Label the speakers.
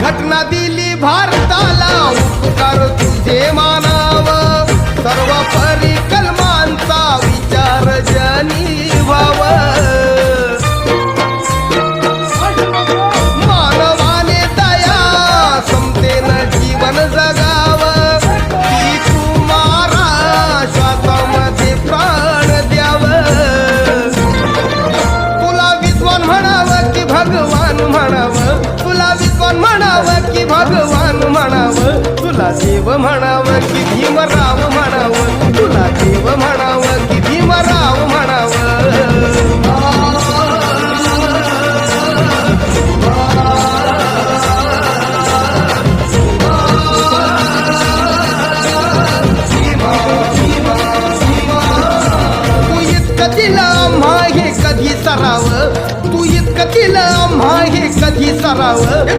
Speaker 1: घटना दिली भारताला उपकार तुझे मानाव सर्व परिकल्मांचा विचार जनी व्हाव मानवाने दया समतेनं जीवन जगाव ती तुम्हारा श्वासामध्ये प्राण द्याव तुला विद्वान म्हणावं की भगवान म्हणावं तुला विद्वान म्हणावं की भगवान म्हणावं तुला देव म्हणावं की भीमराव म्हणावं तुला देव म्हणावं की भीमराव म्हणावं तू इतकं दिलं आम्हा हे कधी सराव तू इतकं दिलं आम्हा हे कधी सराव